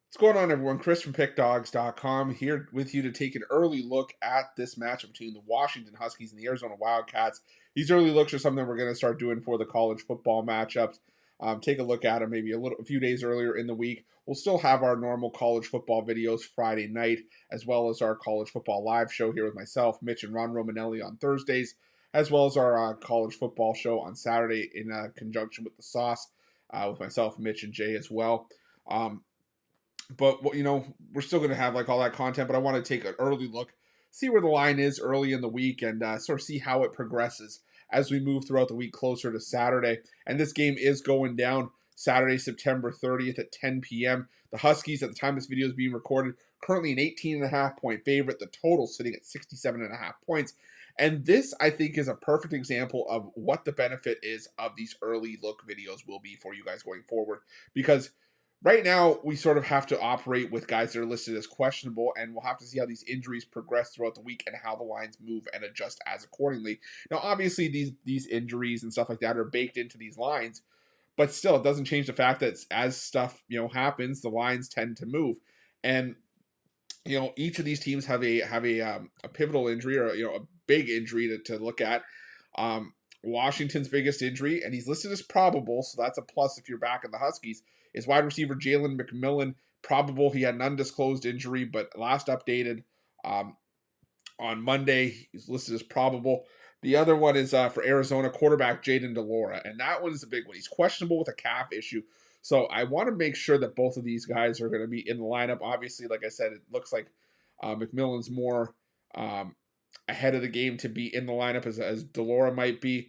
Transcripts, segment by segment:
What's going on, everyone? Chris from Pickdawgz.com here with you to take an early look at this matchup between the Washington Huskies and the Arizona Wildcats. These early looks are something we're going to start doing for the college football matchups. Take a look at them maybe a few days earlier in the week. We'll still have our normal college football videos Friday night, as well as our college football live show here with myself, Mitch, and Ron Romanelli on Thursdays, as well as our college football show on Saturday in conjunction with the Sauce with myself, Mitch, and Jay as well. But we're still going to have like all that content, but I want to take an early look, see where the line is early in the week, and sort of see how it progresses as we move throughout the week closer to Saturday. And this game is going down Saturday, September 30th at 10 p.m. The Huskies, at the time this video is being recorded, currently an 18.5-point favorite. The total sitting at 67.5 points. And this, I think, is a perfect example of what the benefit is of these early look videos will be for you guys going forward, because right now, we sort of have to operate with guys that are listed as questionable, and we'll have to see how these injuries progress throughout the week and how the lines move and adjust as accordingly. Now, obviously, these injuries and stuff like that are baked into these lines, but still, it doesn't change the fact that as stuff happens, the lines tend to move, and each of these teams have a pivotal injury or a big injury to look at. Washington's biggest injury, and he's listed as probable, so that's a plus if you're back in the Huskies, is wide receiver Jalen McMillan. Probable. He had an undisclosed injury, but last updated on Monday, he's listed as probable. The other one is for Arizona quarterback Jayden de Laura, and that one is a big one. He's questionable with a calf issue, so I want to make sure that both of these guys are going to be in the lineup. Obviously, like I said, it looks like McMillan's more ahead of the game to be in the lineup as de Laura might be.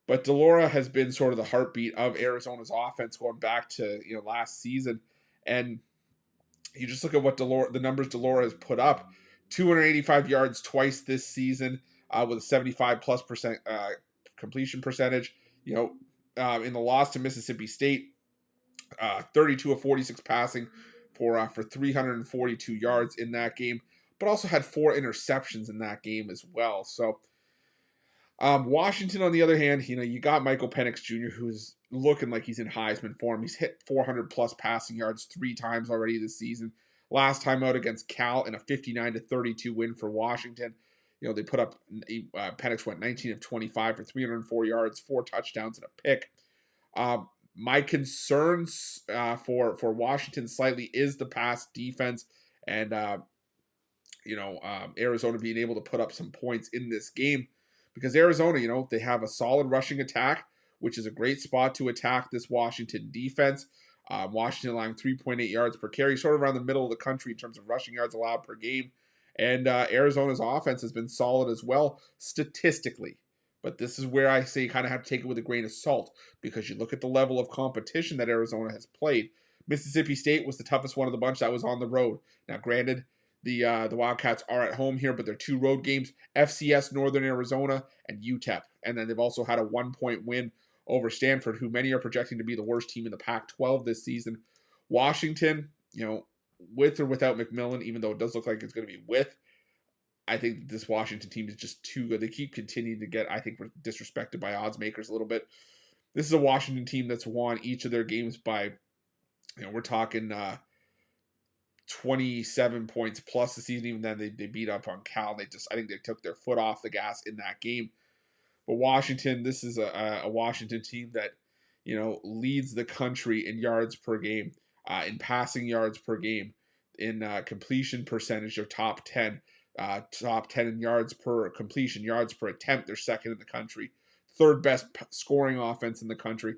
But de Laura has been sort of the heartbeat of Arizona's offense going back to last season. And you just look at what the numbers de Laura has put up. 285 yards twice this season with a 75+% completion percentage. In the loss to Mississippi State, 32 of 46 passing for 342 yards in that game, but also had 4 interceptions in that game as well. So Washington, on the other hand, you got Michael Penix Jr., who's looking like he's in Heisman form. He's hit 400-plus passing yards 3 times already this season. Last time out against Cal in a 59-32 win for Washington. They put up, Penix went 19 of 25 for 304 yards, 4 touchdowns, and a pick. My concerns for Washington slightly is the pass defense and, Arizona being able to put up some points in this game. Because Arizona, they have a solid rushing attack, which is a great spot to attack this Washington defense. Washington allowing 3.8 yards per carry, sort of around the middle of the country in terms of rushing yards allowed per game. And Arizona's offense has been solid as well, statistically. But this is where I say you kind of have to take it with a grain of salt, because you look at the level of competition that Arizona has played. Mississippi State was the toughest one of the bunch that was on the road. Now, granted, the Wildcats are at home here, but they're 2 road games, FCS Northern Arizona and UTEP. And then they've also had a 1-point win over Stanford, who many are projecting to be the worst team in the Pac-12 this season. Washington, with or without McMillan, even though it does look like it's going to be with, I think this Washington team is just too good. They keep continuing to get, I think, disrespected by odds makers a little bit. This is a Washington team that's won each of their games by, we're talking 27 points plus the season. Even then, they beat up on Cal. I think they took their foot off the gas in that game. But Washington, this is a Washington team that, leads the country in yards per game, in passing yards per game, in completion percentage. They're top 10. Top 10 in yards per completion, yards per attempt. They're second in the country. Third best scoring offense in the country.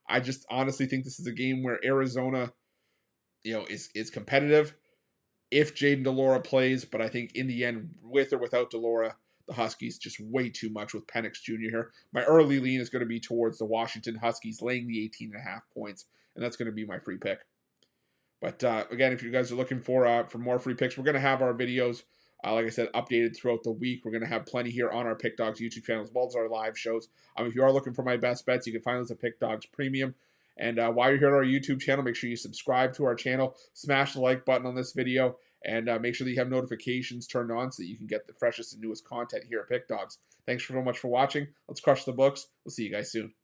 I just honestly think this is a game where Arizona, is competitive if Jayden de Laura plays, but I think in the end, with or without de Laura, the Huskies just way too much with Penix Jr. here. My early lean is going to be towards the Washington Huskies laying the 18.5 points, and that's going to be my free pick. But again, if you guys are looking for more free picks, we're going to have our videos, like I said, updated throughout the week. We're going to have plenty here on our Pick Dawgz YouTube channel, as well as our live shows. If you are looking for my best bets, you can find those at Pick Dawgz Premium. And while you're here on our YouTube channel, make sure you subscribe to our channel, smash the like button on this video, and make sure that you have notifications turned on so that you can get the freshest and newest content here at Pick Dawgz. Thanks so much for watching. Let's crush the books. We'll see you guys soon.